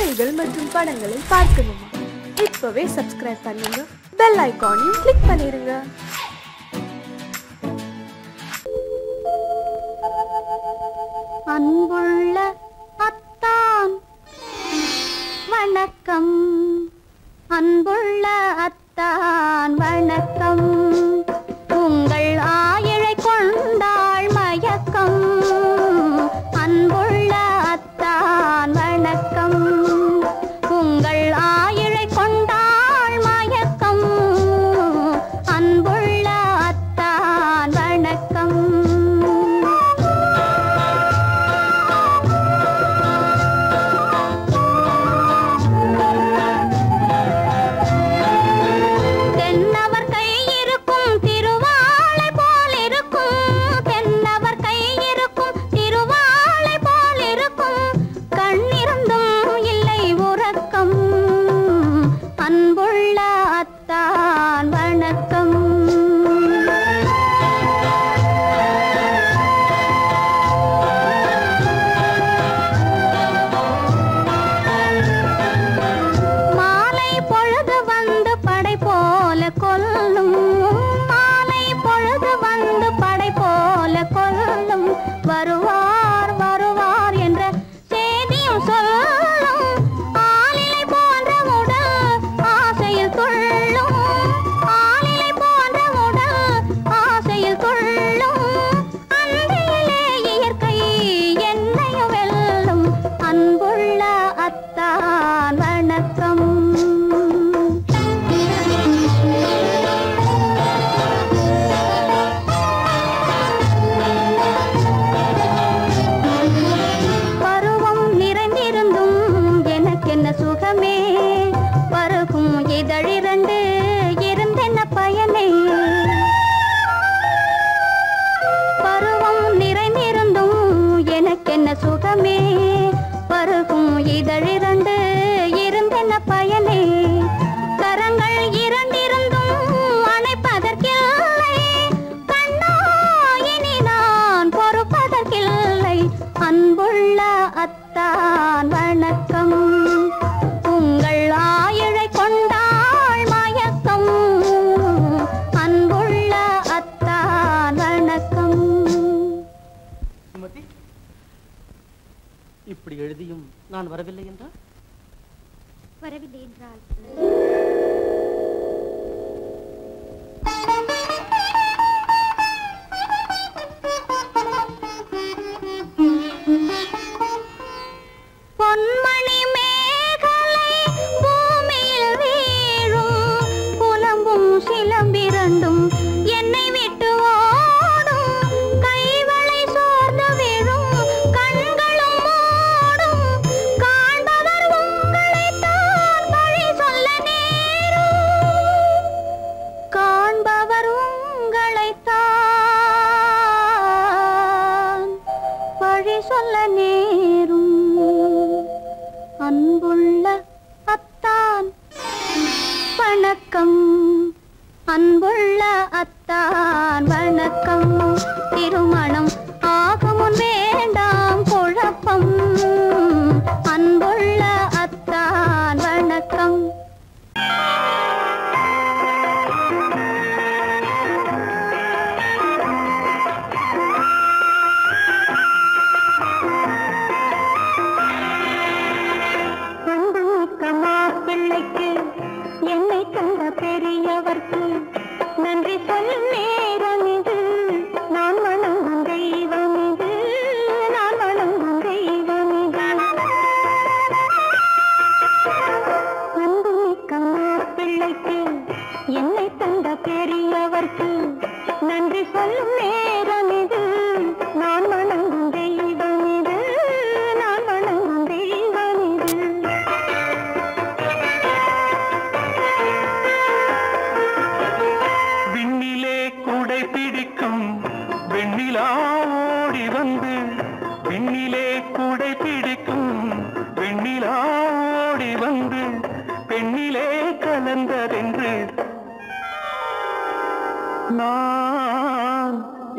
பாடல்கள் மற்றும் படங்களை பார்க்கணுமா? இப்பவே சப்ஸ்கிரைப் பண்ணுங்க, பெல் ஐகானையும் கிளிக் பண்ணிருங்க. அன்புள்ள அத்தான் வணக்கம், அன்புள்ள அத்தான் வணக்கம். உங்கள் ஆயிழை கொண்டாள் மயக்கம். அன்புள்ள அத்தான் வணக்கம். உங்கள் ஆயிழை கொண்டாள் மயக்கம். அன்புள்ள அத்தான் வணக்கம். வருவார் வருவார் என்ற செய்தியும் சொல்லும். ஆளிலை போன்ற உடல் ஆசையில் துள்ளும். ஆளிலை போன்ற உடல் ஆசையில் துள்ளும். அன்பிலே இயற்கை என்னையும் வெல்லும். அன்புள்ள அத்தான் வணக்கம். சுகமே பருகும் இதழிரண்டு இருந்தென்ன பயனே. பருவம் நிறைந்திருந்தும் எனக்கென்ன சுகமே. பருகும் இதழிரண்டு இருந்தென்ன பயனே. கரங்கள் இரண்டிருந்தும் அணைப்பதற்கில்லை. கண்ணா இனி நான் பொறுப்பதற்கில்லை. அன்புள்ள அத்தான் வணக்கம். உங்கள் ஆயிழை கொண்டாள் மயக்கம். அன்புள்ள அத்தான் வணக்கம். சுமதி, இப்படி எழுதியும் நான் வரவில்லை என்றால்? வரவில்லை என்றால் பொன்மணி மேகலை பூமியில் வீழும். புலம்பும் சிலம்பிரண்டும் என்னை விட்டு ஓடும். கைவளை சோர்ந்து விழும், கண்களும் மூடும். காண்பவர் உங்களைத்தான் பழி சொல்ல நேரும். காண்பவர் உங்களைத்தான் பழி சொல்ல நேரும். அன்புள்ள அத்தான் வணக்கம். அன்புள்ள அத்தான் வணக்கம். திருமணம் ஆகும் முன் வேண்டாம் குழப்பம். அன்புள்ள அத்தான் வணக்கம். பிள்ளைக்கு என்னை தந்த பெரியவர்க்கு நன்றி சொல்லும் நேரம் இது. நான் வணங்கும் தெய்வம் இது. நான் வணங்கும் தெய்வம் இது. அன்புமிக்க பிள்ளைக்கு என்னை தந்த பெரியவர்க்கு நன்றி சொல்லும் நேரம் இது. நான் வணங்கும் தெய்வம் இது. நான் வணங்கும் தெய்வம் இது. வெண்ணிலா ஓடி வந்து விண்ணிலே கூடை பிடிக்கும். வெண்ணிலா ஓடி வந்து பெண்ணிலே கலந்ததென்று நான்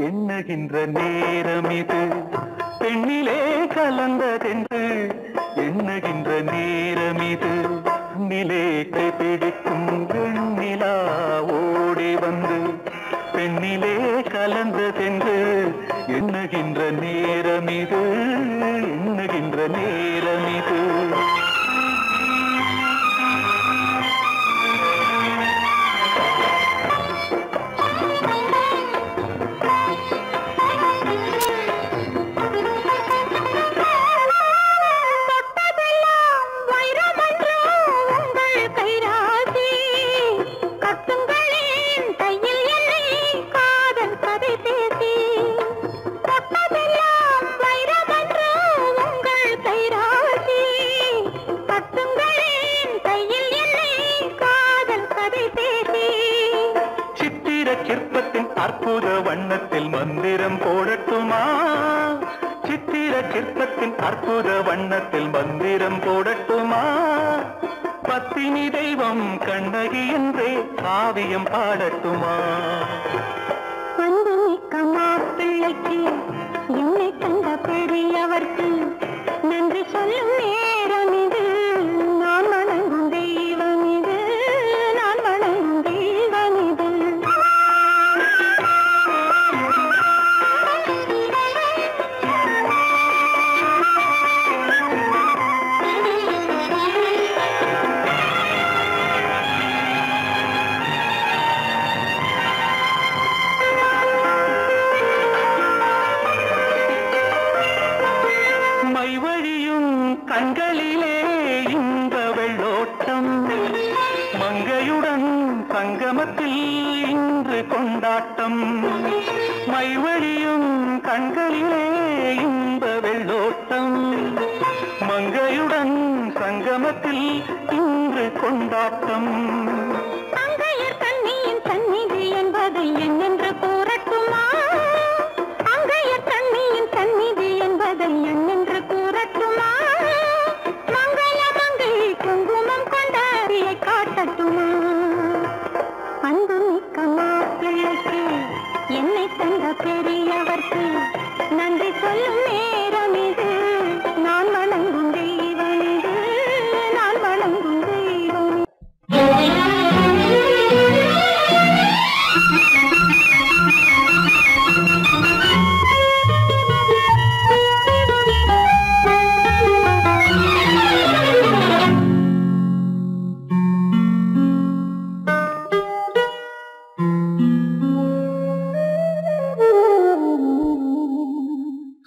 எண்ணுகின்ற நேரம் இது. பெண்ணிலே கலந்ததென்று எண்ணுகின்ற நேரம் அற்புத வண்ணத்தில் மந்திரம் போடட்டுமா சித்திர சிற்பத்தின் அற்புத வண்ணத்தில் மந்திரம் போடட்டுமா பத்தினி தெய்வம் கண்ணகி என்றே காவியம் பாடட்டுமா வந்து நிற்கமா பிள்ளைக்கு என்னை கண்ட பெரியவர்க்கு நன்றி சொல்லும் நேரம் இது நான் வணங்கும் தெய்வம் இது நான் வணங்கும் தெய்வம் இது கண்களிலே இந்த வெள்ளோட்டம் மங்கையுடன் சங்கமத்தில் இன்று கொண்டாட்டம் மைவழியும் கண்களிலே இந்த வெள்ளோட்டம் மங்கையுடன் சங்கமத்தில் இன்று கொண்டாட்டம் அங்கையர் கண்ணியின் சந்நிதி என்பதை என்னென்று கூறட்டுமா அங்கையர் கண்ணியின் சந்நிதி என்பதை என்னென்று கூறட்டுமா குங்குமம் கொண்டாடியை காட்டட்டுமா அன்பு மிக்க மாப்பிள்ளைக்கு என்னை தந்த பெரியவர்க்கு நன்றி சொல்லும் நேரம் இது நான் வணங்கும் தெய்வம் இது நான் வணங்கும் தெய்வம்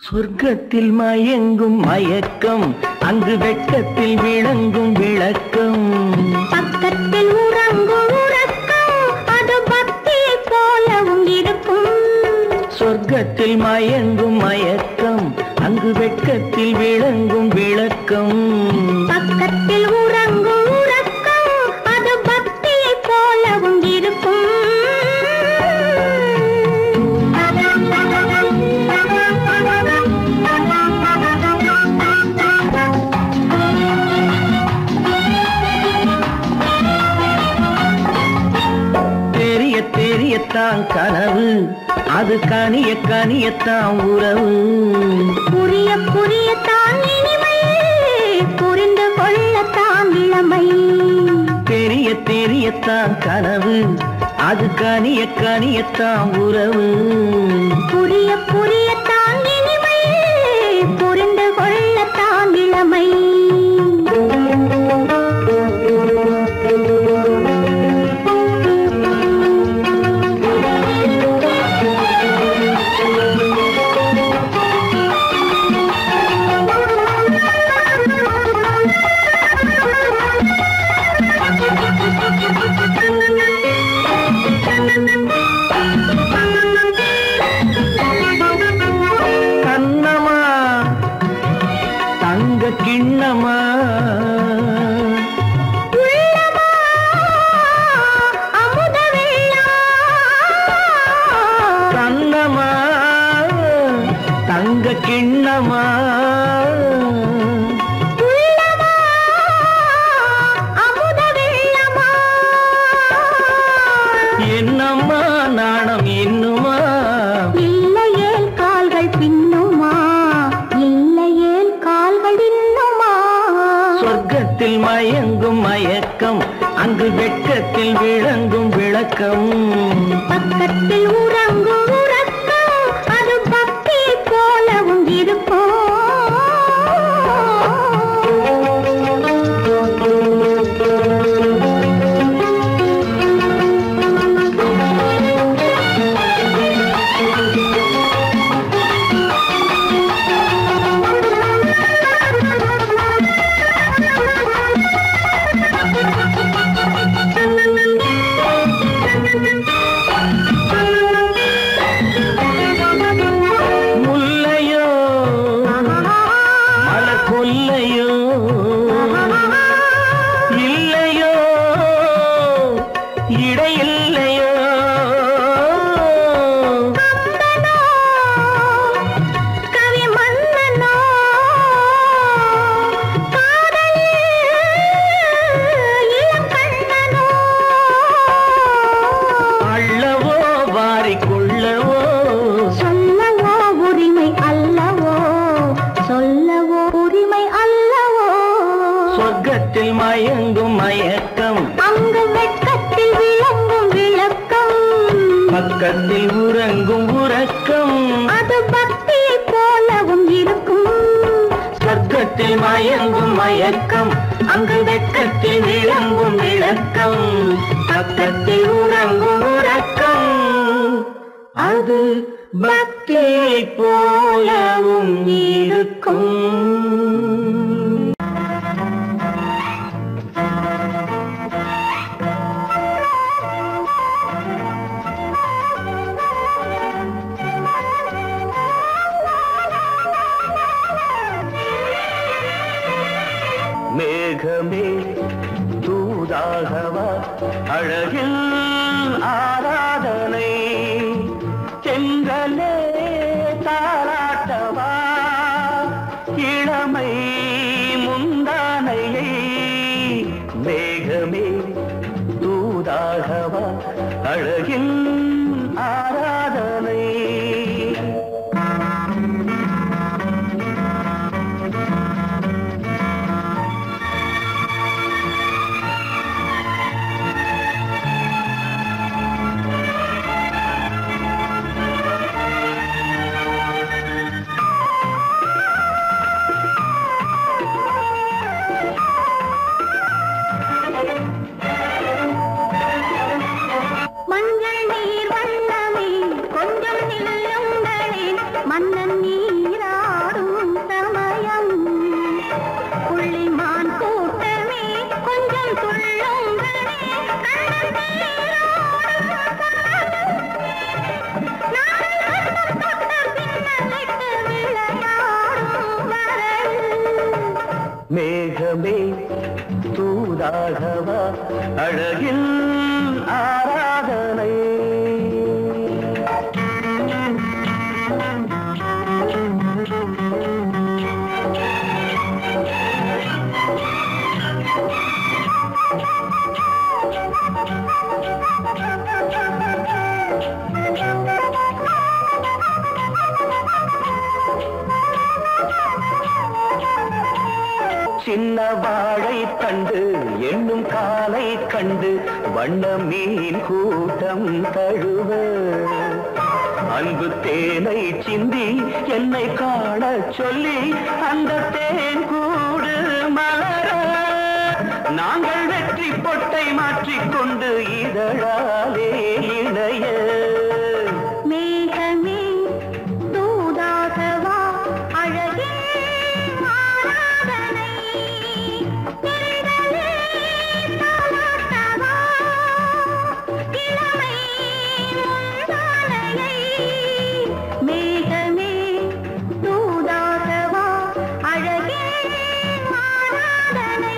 சொர்க்கத்தில் மயங்கும் மயக்கம் அங்கு வெட்கத்தில் விளங்கும் விளக்கம் பக்கத்தில் உறங்கும் உறக்கம் அது பக்தியை போலவும் இருக்கும் சொர்க்கத்தில் மயங்கும் மயக்கம் அங்கு வெட்கத்தில் விளங்கும் விளக்கம் பக்கத்தில் உறங்கும் உறக்கம் அது பக்தியை போலவும் இருக்கும் தெரியத்தான் கனவு அது கனிய கனியத்தான் உறவு புரிய புரியத்தான் இனிமை புரிந்து கொள்ளத்தான் இளமை தெரியத்தான் கனவு அது கனிய கனியத்தான் உறவு புரிய புரியத்தான் இனிமை புரிந்து கொள்ளத்தான் இளமை கண்ணமா தங்க கிண்ணமா கண்ணமா தங்க கிண்ணமா என்னம்மா நாணம் இன்னுமா இல்லையேல் கால்கள் பின்னுமா இல்லையேல் கால்கள் இன்னுமா சொர்க்கத்தில் மயங்கும் மயக்கம் அங்கு வெட்கத்தில் விளங்கும் விளக்கம் பக்கத்தில் உறங்கும் உறக்கம் அது பக்தியை போலவும் இருக்கும் முல்லையோ சொர்க்கத்தில் மயங்கும் மயக்கம் அங்கு வெட்கத்தில் விளங்கும் விளக்கம் பக்கத்தில் உறங்கும் உறக்கம் அது பக்தியை போலவும் இருக்கும் சொர்க்கத்தில் மயங்கும் மயக்கம் அங்கு வெட்கத்தில் விளங்கும் விளக்கம் பக்கத்தில் உறங்கும் உறக்கம் அது பக்தியை போலவும் இருக்கும். மேகமே தூதாகவா அழகில் ஆராதனை செங்கலே தாராட்டவா இளமை முந்தானையை மேகமே தூதாகவா அழகில் ஆராதனை மஞ்சள் நீர் வண்ணமே கொஞ்சம் நில்லுங்களே மன்னன் நீராடும் சமயம் புள்ளிமான் கூட்டமே கொஞ்சம் துள்ளுங்களே கண்ணன் நீராடும் பின்னலிட்டு விளையாடும் வரல் மேகமே தூதாகவா அழகில் ஆராதனை சின்ன வாழை தண்டு என்னும் காலை கண்டு வண்ண மீன் கூட்டம் தழுவ அன்பு தேனை சிந்தி என்னை காண சொல்லி அந்த தேன் கூடு மலர நாங்கள் வெற்றி பொட்டை மாற்றிக்கொண்டு இதழாலே இணைய மேகமே தூதாகவா அழகே ஆராதனை திரளே தாலாட்டவா இளமை முந்தானையை மேகமே தூதாகவா அழகே ஆராதனை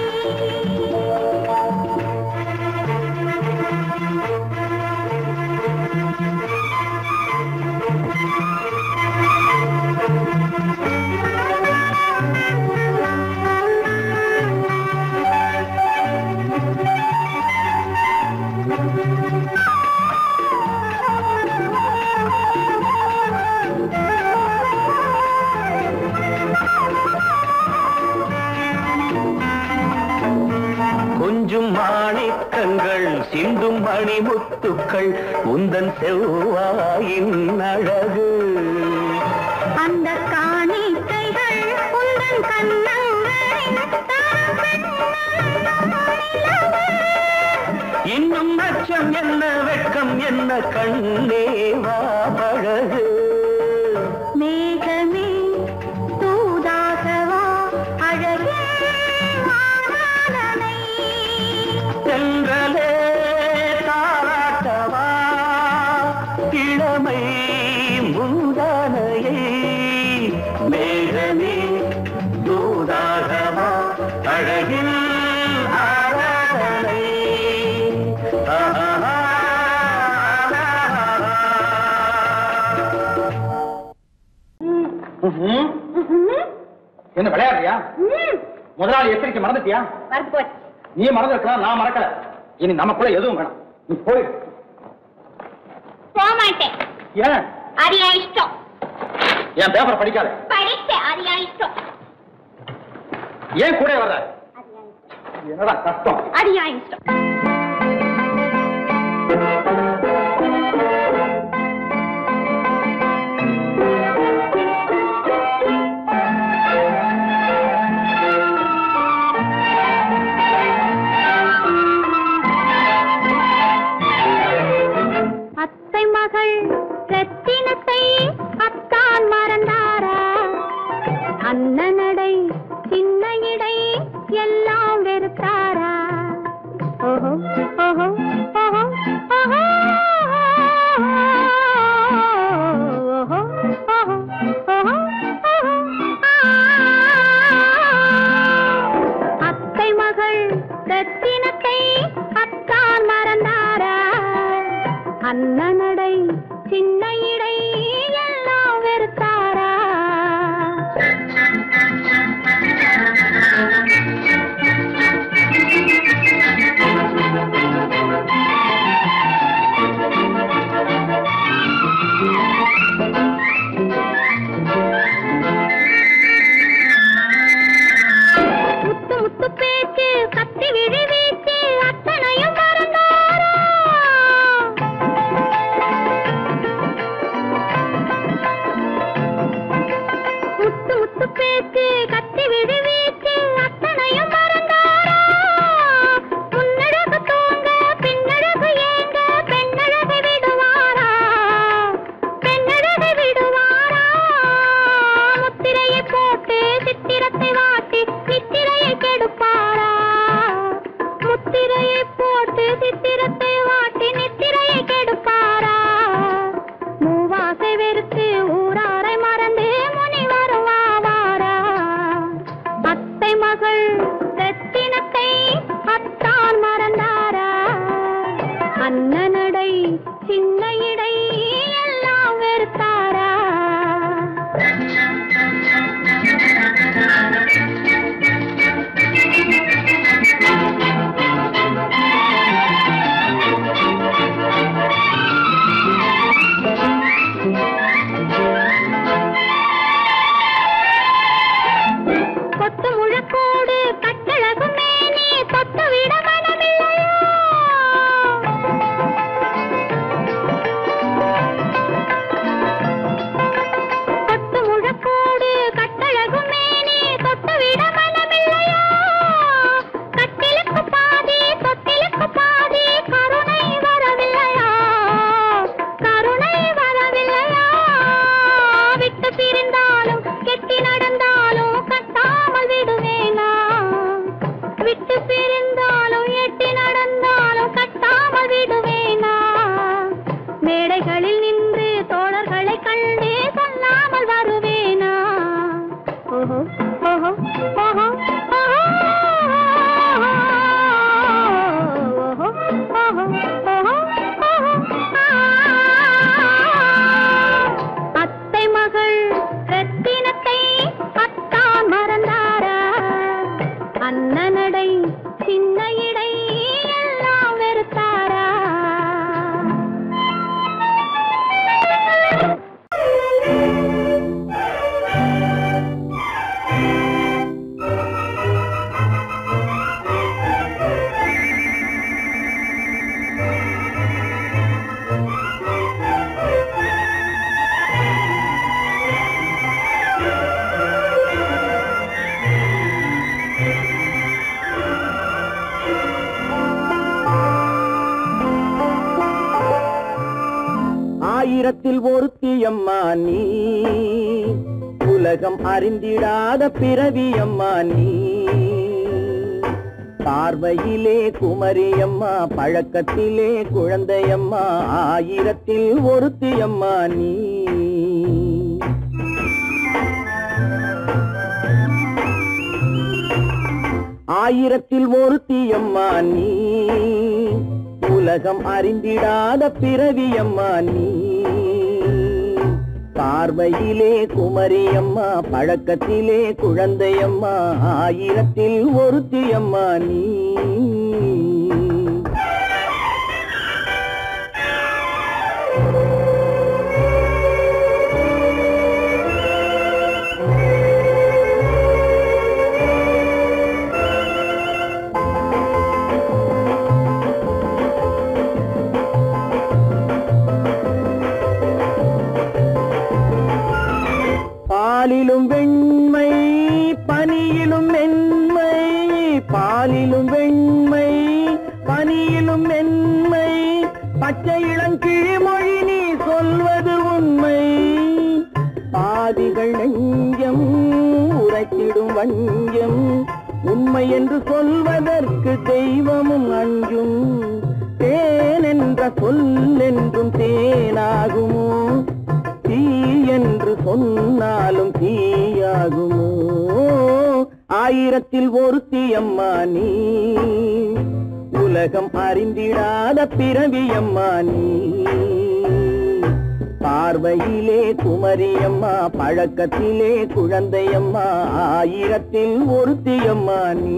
கொஞ்சம் மாணிக்கங்கள் சிந்தும் மணிமுத்துக்கள் உந்தன் செவ்வாயின் அழகு அந்த காணிக்கைகள் உந்தன் கண்ணங்களின் இன்னும் அச்சம் என்ன வெட்கம் என்ன கண்ணேவா பழகு மேகமே தூதாகவா அழகே ஆராதனை சென்றலே தாராட்டவா இளமை முந்தானையை மேகமே தூதாகவா அழகில் ஆராதனை என்ன விளையாடுறியா? முதலாளி எச்சரிக்கை மறந்துட்டியா? மறந்து போச்சு. நீ மறந்துருக்கலாம், நான் மறக்கல. இனி நமக்குள்ள எதுவும் வேணாம். நீ போய். போக மாட்டேன். ஏன்? அது என் இஷ்டம். என் பேப்பர் படிக்காத. படிச்சேன், அது என் இஷ்டம். ஏன் கூட வர்ற? அது என் என்னடா கஷ்டம்? அது என் இஷ்டம். அத்தை மகள் ரத்தினத்தை அத்தான் மறந்தாரா? அண்ணனடை சின்ன இடை எல்லாம் வெறுத்தாரா? ஓஹோ ஓஹோ ஓஹோ ஓஹோ ஓஹோ ஓஹோ அத்தை மகள் ரத்தினத்தை அத்தான் மறந்தாரா? அண்ணனடை சின்ன இடை எல்லாம் வெறுத்தாரா? முத்து முத்து பேச்சு கத்தி விழி வீச்சு அத்தனையும் மறந்தாரா? முத்து முத்து பேச்சு கத்தி விழி வீச்சு அத்தனையும் மறந்தாரா? முன்னழகு தூங்க பின்னழகு ஏங்க பெண்ணழகை விடுவாரா? பெண்ணழகை விடுவாரா? முத்திரையை போட்டு சித்திரத்தை வாட்டி நித்திரையை கெடுப்பாரா? முத்திரையை போட்டு சித்திரத்தை வாட்டி நித்திரையை கெடுப்பாரா? மூவாசை வெறுத்து ஊராரை மறந்து முனி வருவாரா? அத்தை மகள் ரத்தினத்தை அத்தான் மறந்தாரா? அண்ணனடை சின்ன இடை எல்லாம் வெறுத்தாரா? கொத்து முழக்கோடு கட்டழகு மேனி தொட்டு விட மனமில்லையோ? கொத்து முழக்கோடு கட்டழகு மேனி தொட்டு விட மனமில்லையோ? கட்டிலுக்கு பாதி தொட்டிலுக்கு பாதி கருணை வரவில்லையா? கருணை வரவில்லையா? விட்டு பிரிந்தாலும் கெட்டி நடந்தாலும் கட்டாமல் விடுவேனா? விட்டு பிரிந்தாலும் எட்டி நடந்தாலும் கட்டாமல் விடுவேனா? மேடைகளில் நின்று தோழர்களை கண்டு சொல்லாமல் வருவேனா? ஓஹோ ஓஹோ ஓஹோ அத்தை மகள் ரத்தினத்தை அத்தான் மறந்தாரா? அண்ணனடை சின்ன இடை எல்லாம் வெறுத்தாரா? ஆயிரத்தில் ஒருத்தியம்மா நீ, உலகம் அறிந்திடாத பிறவியம்மா நீ. பார்வையிலே குமரியம்மா, பழக்கத்திலே குழந்தையம்மா, ஆயிரத்தில் ஒருத்தியம்மா நீ. ஆயிரத்தில் ஒருத்தியம்மா நீ, உலகம் அறிந்திடாத பிறவியம்மா நீ. பார்வையிலே குமரியம்மா, பழக்கத்திலே குழந்தையம்மா, ஆயிரத்தில் ஒருத்தியம்மா நீ. பாலிலும் வெண்மை பனியிலும் மென்மை பச்சை இளங்கிழிமொழி நீ சொல்வது உண்மை பாதிகள் நெஞ்சம் உரைத்திடும் வஞ்சம் உண்மை என்று சொல்வதற்கு தெய்வமும் அஞ்சும் தேன் என்ற சொல் என்றும் தேனாகுமோ தீ என்று சொன்னாலும் தீயாகுமோ ஆயிரத்தில் ஒருத்தி அம்மா நீ உலகம் அறிந்திடாத பிறவி அம்மா நீ பார்வையிலே குமரியம்மா பழக்கத்திலே குழந்தையம்மா ஆயிரத்தில் ஒருத்தி அம்மா நீ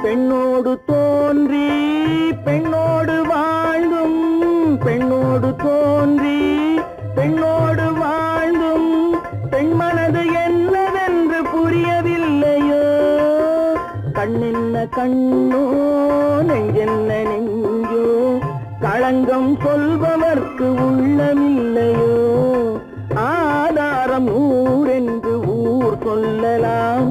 பெண்ணோடு தோன்றி பெண்ணோடு வாழ்ந்தும் பெண்ணோடு தோன்றி பெண்ணோடு வாழ்ந்தும் பெண் மனது என்னவென்று புரியவில்லையோ கண்ணென்ன கண்ணோ நெஞ்சென்ன நெஞ்சோ களங்கம் சொல்பவர்க்கு உள்ளமில்லையோ ஆதாரம் ஊரென்று ஊர் சொல்லலாம்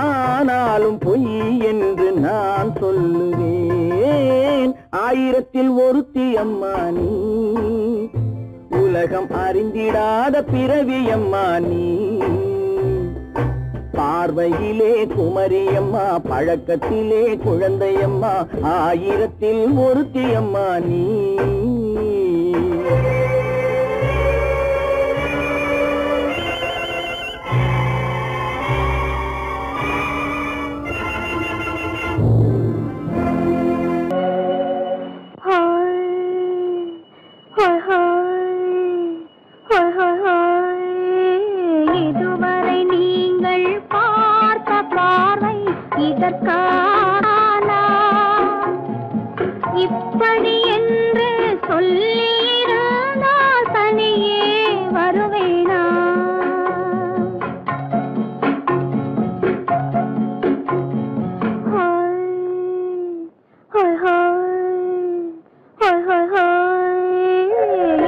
ஆனாலும் பொய் என்று நான் சொல்லுவேன் ஆயிரத்தில் ஒருத்தி அம்மா நீ உலகம் அறிந்திடாத பிறவி அம்மா நீ பார்வையிலே குமரியம்மா பழக்கத்திலே குழந்தையம்மா ஆயிரத்தில் ஒருத்தி அம்மா நீ இதுவரை நீங்கள் பார்த்த பார்வை இதற்கானா இப்படி என்று சொல்லியிருந்தால் தனியே வருவேனா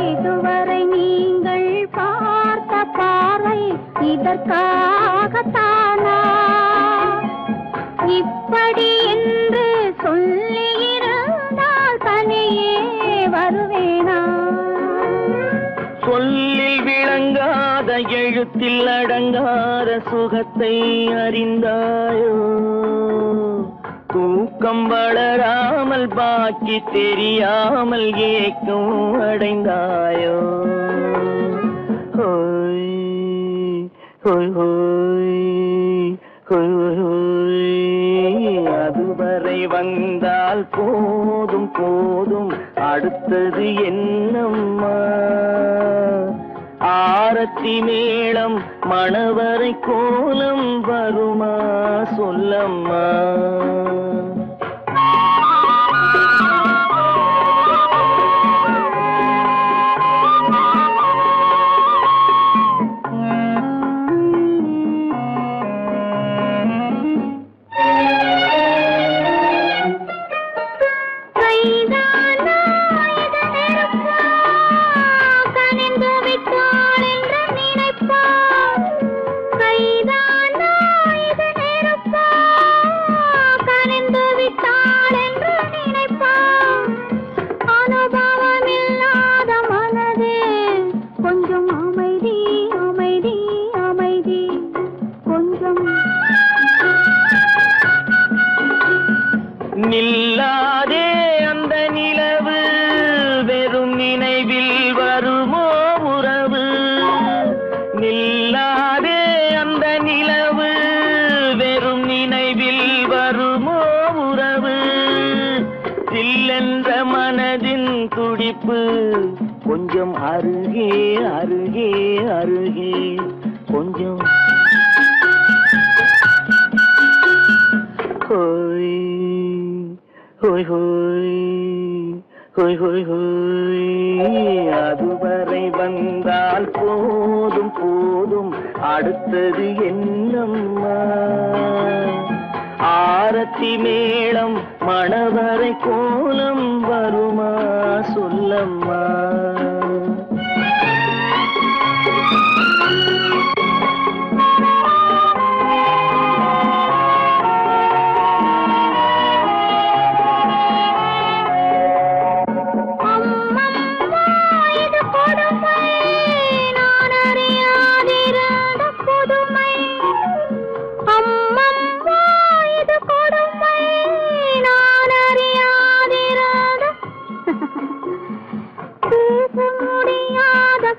இதுவரை நீங்கள் பார்த்த பார்வை இதற்காகத்தானா இப்படி என்று சொல்லியிருந்தால் தனியே வருவேனா சொல்லில் விளங்காத எழுத்தில் அடங்காத சுகத்தை அறிந்தாயோ தூக்கம் வளராமல் பாக்கி தெரியாமல் ஏக்கம் அடைந்தாயோ ஹோய் ஹோய் ஹோய் ஹோய் ஹோய் அதுவரை வந்தால் போதும் போதும் அடுத்தது என்னம்மா ஆரத்தி மேளம் மணவரை கோலம் வருமா சொல்லம்மா நில்லாதே அந்த நிலவு வெறும் நினைவில் வருமோ உறவு நில்லாதே அந்த நிலவு வெறும் நினைவில் வருமோ உறவு சில்லென்ற மனதின் துடிப்பு கொஞ்சம் அருகே அருகே அருகே கொஞ்சம் ஹோய் ஹோய் ஹோய் ஹொய் ஹொய் ஹொய் அதுவரை வந்தால் போதும் போதும் அடுத்தது என்னம்மா ஆரத்தி மேளம் மணவரை கோலம் வருமா சொல்லம்மா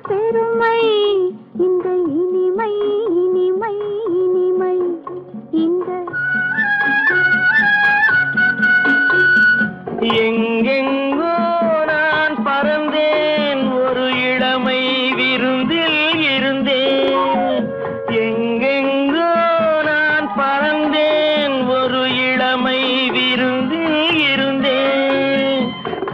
பெருமை இந்த இனிமை இனிமை இனிமை இந்த எங்கெங்கோ நான் பறந்தேன் ஒரு இளமை விருந்தில் இருந்தேன் எங்கெங்கோ நான் பறந்தேன் ஒரு இளமை விருந்தில் இருந்தேன்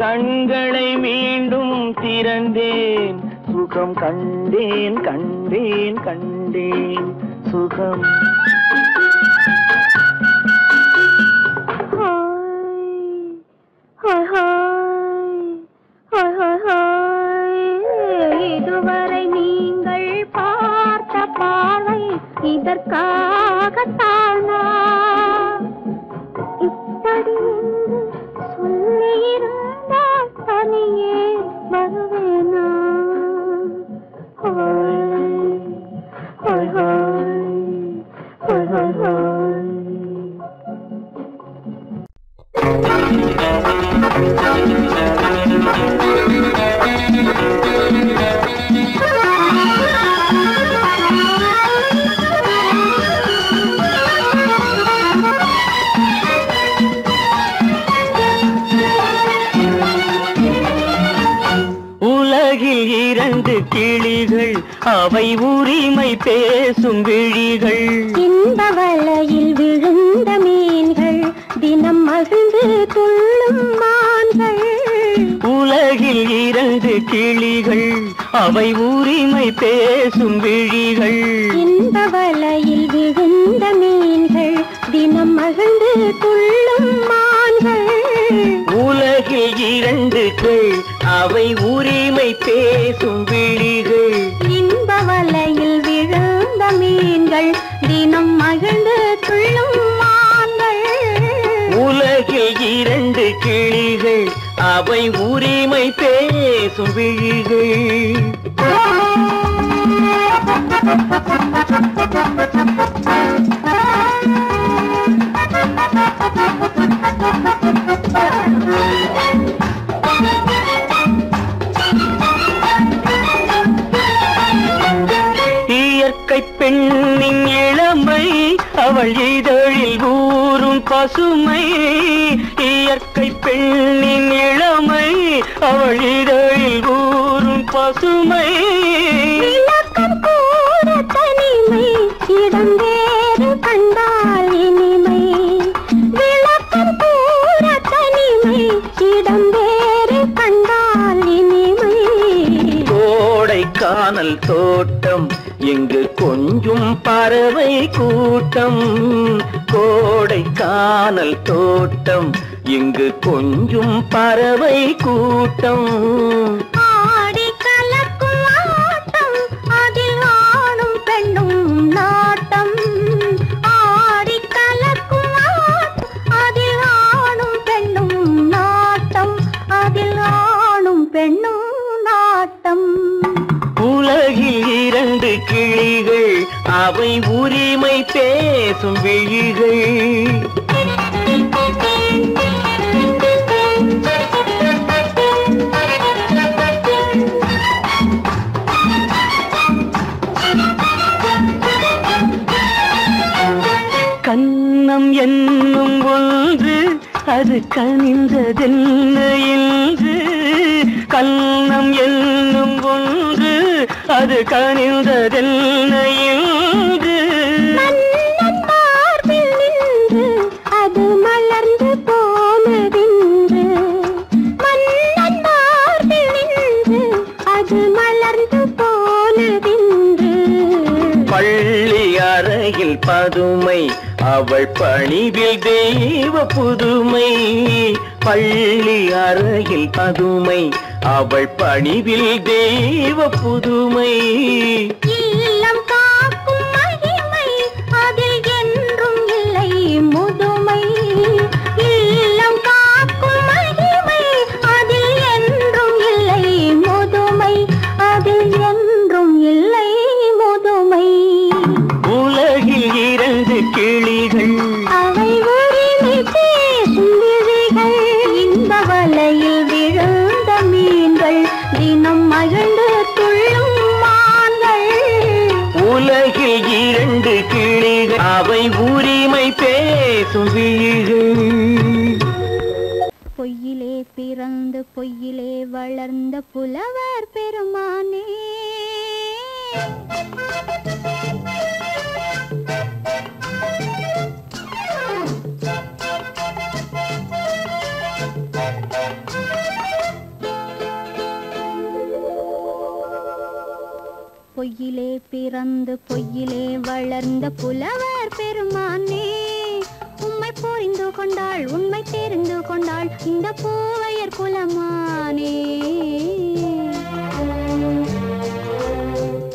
கண்களை மீண்டும் திறந்தேன் சுகம் கண்டேன் கண்டேன் கண்டேன் சுகம் இதுவரை நீங்கள் பார்த்த பார்வை இதற்காகத்தானா இப்படி சொல்லியிருந்தால் தனியே வருவேனா உலகில் இரண்டு கிளிகள் அவை உரிமை பேசும் விழிகள் இந்த வலையில் விழுந்த மீன்கள் தினம் மகிழ்ந்து துள்ளும் மான்கள் உலகில் இரண்டு கிளிகள் அவை உரிமை பேசும் விழிகள் இந்த வலையில் விழுந்த மீன்கள் தினம் மகிழ்ந்து துள்ளும் மான்கள் உலகில் இரண்டு கிள் அவை உரிமை பேசும் விழிகள் இன்ப வலையில் விழுந்த மீன்கள் தினம் மகிழ்ந்து துள்ளும் மான்கள் உலகில் இரண்டு கிளிகள் அவை உரிமை பேசும் விழிகள் இயற்கை பெண்ணின் இளமை அவள் இதழில் ஊறும் பசுமை இயற்கை பெண்ணின் இளமை அவள் இதழில் ஊறும் பசுமை விளக்கம் கூட தனிமை இடம் வேறு கண்டால் இனிமை விளக்கம் கூட தனிமை இடம் வேறு கண்டால் இனிமை கோடைக்கானல் தோட்டம் இங்கு கொஞ்சும் பறவை கூட்டம் கோடைக்கானல் தோட்டம் இங்கு கொஞ்சும் பறவை கூட்டம் ஆடி கலக்கும் ஆட்டம் அதில் ஆணும் பெண்ணும் நாட்டம் ஆடி கலக்கும் ஆட்டம் அதில் ஆணும் பெண்ணும் நாட்டம் அதில் ஆணும் பெண்ணும் நாட்டம் உலகில் இரண்டு கிளிகள் அவை உரிமை பேசும் விழிகள் கன்னம் என்னும் ஒன்று அது கனிந்ததென்ன என்று கன்னம் என்னும் ஒன்று அது கனிந்ததென்ன என்று மன்னன் மார்பில் நின்று அது மலர்ந்து போனதென்று மன்னன் அது மலர்ந்து போனதென்று. பள்ளி அறையில் பதுமை அவள் பணிவில் தெய்வ புதுமை. பள்ளி அறையில் பதுமை அவள் பணிவில் தெய்வ புதுமை. இல்லம் காக்கும் மகிமை அதில் என்றும் இல்லை முதுமை. இல்லம் காக்கும் மகிமை அதில் என்றும் இல்லை முதுமை. அதில் என்றும் இல்லை முதுமை. உலகில் இரண்டு கிளிகள் அவை உரிமை பேசும் விழிகள். இந்த வலையில் விழுந்த மீன்கள் தினம் மகிழ்ந்து துள்ளும் மான்கள். உலகில் இரண்டு கிளிகள் அவை உரிமை பேசும் விழிகள். பொய்யிலே பிறந்து பொய்யிலே வளர்ந்த புலவர் பெருமானே. பொய்யிலே பிறந்து பொய்யிலே வளர்ந்த புலவர் பெருமானே. உம்மை புரிந்து கொண்டாள் உண்மை தெரிந்து கொண்டாள் இந்த பூவையர் குலமானே.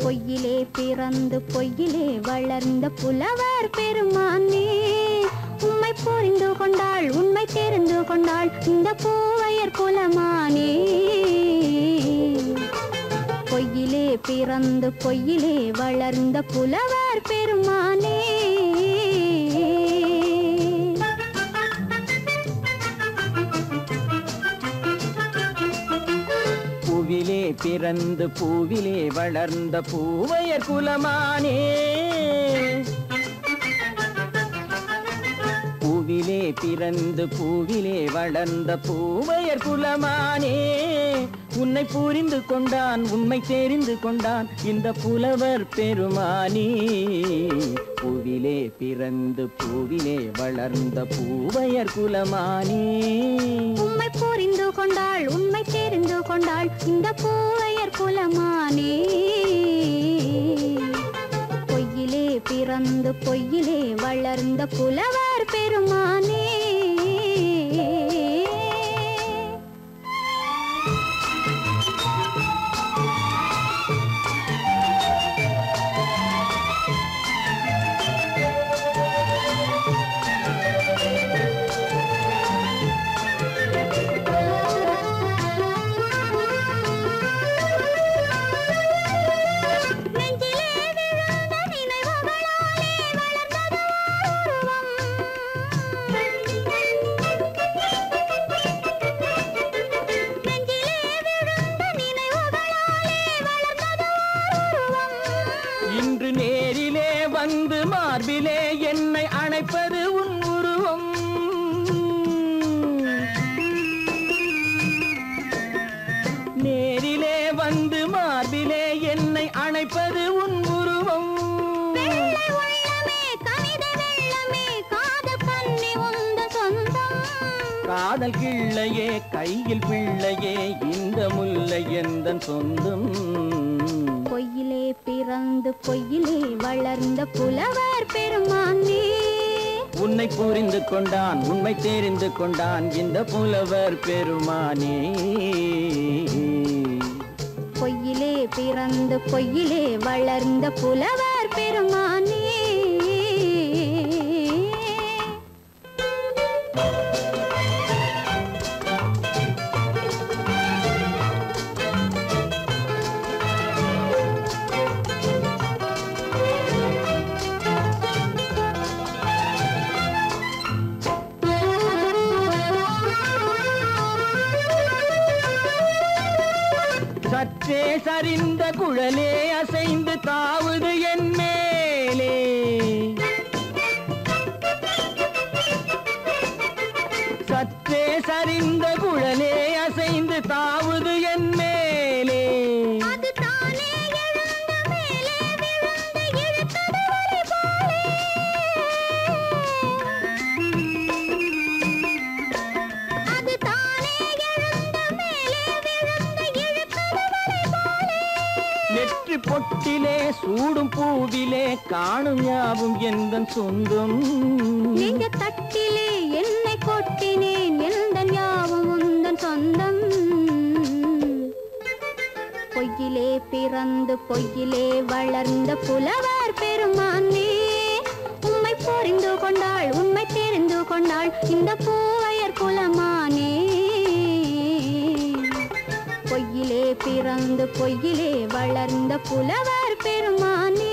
பொய்யிலே பிறந்து பொய்யிலே வளர்ந்த புலவர் பெருமானே. உம்மை புரிந்து கொண்டாள் உண்மை தெரிந்து கொண்டாள் இந்த பூவையர் குலமானே. பொய்யிலே பிறந்து பொய்யிலே வளர்ந்த புலவர் பெருமானே. பூவிலே பிறந்து பூவிலே வளர்ந்த பூவையர் குலமானே. பூவிலே பிறந்து பூவிலே வளர்ந்த பூவையர் குலமானே. உன்னை புரிந்து கொண்டான் உண்மை தெரிந்து கொண்டான் இந்த புலவர் பெருமானே. பூவிலே பிறந்து பூவிலே வளர்ந்த பூவையர் குலமானே. உம்மை புரிந்து கொண்டாள் உண்மை தெரிந்து கொண்டாள் இந்த பூவையர் குலமானே. பொய்யிலே பிறந்து பொய்யிலே வளர்ந்த புலவர் பெருமானே. இன்று நேரிலே வந்து மார்பிலே என்னை அணைப்பது உன் உருவம். நேரிலே வந்து மார்பிலே என்னை அணைப்பது உன் உருவம். காதல் கிள்ளையே கையில் பிள்ளையே இந்த முல்லை எந்தன் சொந்தம். பொய்யிலே பிறந்து பொய்யிலே வளர்ந்த புலவர் பெருமானே. உன்னை புரிந்து கொண்டான் உண்மை தெரிந்து கொண்டான் இந்த புலவர் பெருமானே. பொய்யிலே பிறந்து பொய்யிலே வளர்ந்த புலவர் பெருமானே. சற்றே சரிந்த குழலே அசைந்து தாவுது என் மேலே. சற்றே சரிந்த குழலே அசைந்து தாவுது என் மேலே. அது தானே எழுந்த மேலே விழுந்து இழுத்தது வலி போலே. அது தானே எழுந்த மேலே விழுந்து இழுத்தது வலி போலே. பொட்டிலே சூடும் பூவிலே காணும் யாவும் எந்தன் சொந்தம். நெஞ்ச தட்டிலே என்னை கொட்டினேன் எந்தன் யாவும் உந்தன் சொந்தம். பொய்யிலே பிறந்து பொய்யிலே வளர்ந்த புலவர் பெருமானே, உம்மை புரிந்து கொண்டாள் உண்மை தெரிந்து கொண்டாள் இந்த பூவையர் குலமானே. பொய்யிலே பிறந்து பொய்யிலே வளர்ந்த புலவர் பெருமானே.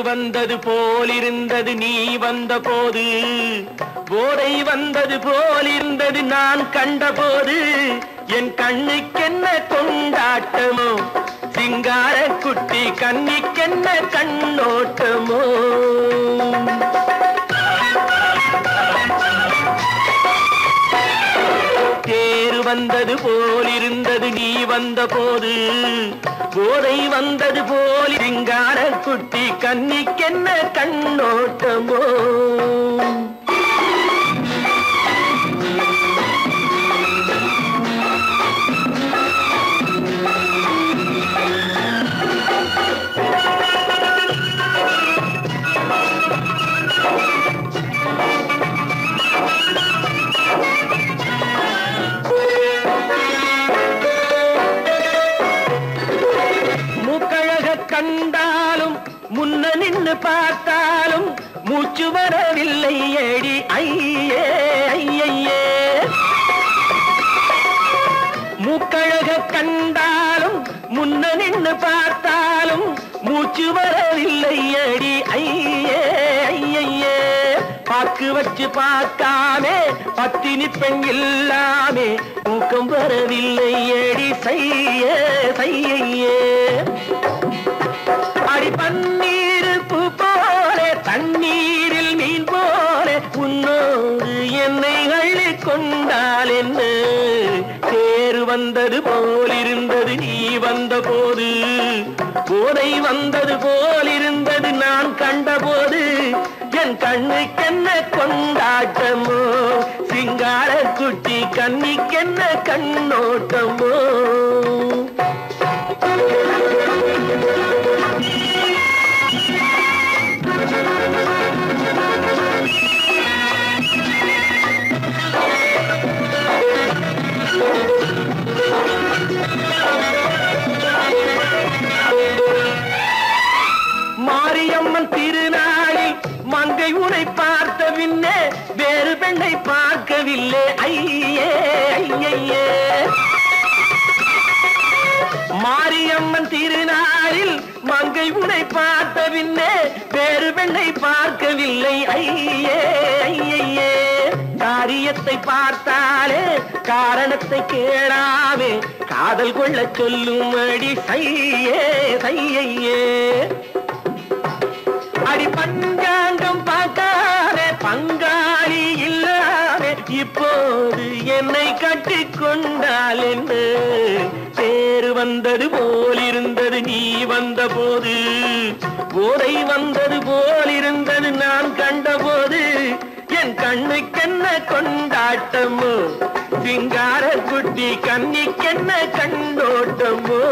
வந்தது போலிருந்தது நீ வந்த போது, போதை வந்தது போலிருந்தது நான் கண்டபோது, என் கண்ணுக்கென்ன கொண்டாட்டமோ சிங்கார குட்டி கண்ணிக்கென்ன கண்ணோட்டமோ. தேர் வந்தது போலிருந்தது நீ வந்த போது, போதை வந்தது போல் சிங்கார குட்டி கண்ணிக்கென்ன கண்ணோட்டமோ. கண்டாலும் முன்ன நின்று பார்த்தாலும் மூச்சு வரவில்லை ஏடி ஐயே ஐயே. மூக்கழக கண்டாலும் முன்ன நின்று பார்த்தாலும் மூச்சு வரவில்லை ஏடி ஐயே ஐயே. பாக்கு வச்சு பார்க்காமே பத்தினி பெண் இல்லாமே தூக்கம் வரவில்லை ஏடி செய்ய செய்யே. அடி பன்னீர் பூ போலே தண்ணீரில் மீன் போலே உன்னோடு என்னை அள்ளி கொண்டால் என்ன. தேர் வந்தது போலிருந்தது நீ வந்த போது, போதை வந்தது போலிருந்தது நான் கண்டபோது, என் கண்ணுக்கென்ன கொண்டாட்டமோ சிங்கார குட்டி கண்ணிக்கென்ன கண்ணோட்டமோ. மாரியம்மன் திருநாளில் மங்கை உனை பார்த்த பின்னே வேறு பெண்ணை பார்க்கவில்லை ஐயே ஐயே. மாரியம்மன் திருநாளில் மங்கை உனை பார்த்த பின்னே வேறு பெண்ணை பார்க்கவில்லை ஐயே ஐயே. காரியத்தை பார்த்தாலே காரணத்தை கேளாமே காதல் கொள்ள சொல்லும்படி செய்யே செய்யே. அடி பஞ்சாங்கம் பார்க்காதே பங்காளி இல்லாமே இப்போது என்னை கட்டி கொண்டால் என்ன. தேர் வந்தது போலிருந்தது நீ வந்த போது, போதை வந்தது போலிருந்தது நான் கண்டபோது, என் கண்ணுக்கென்ன கொண்டாட்டமோ சிங்கார குட்டி கண்ணிக்கென்ன கண்ணோட்டமோ.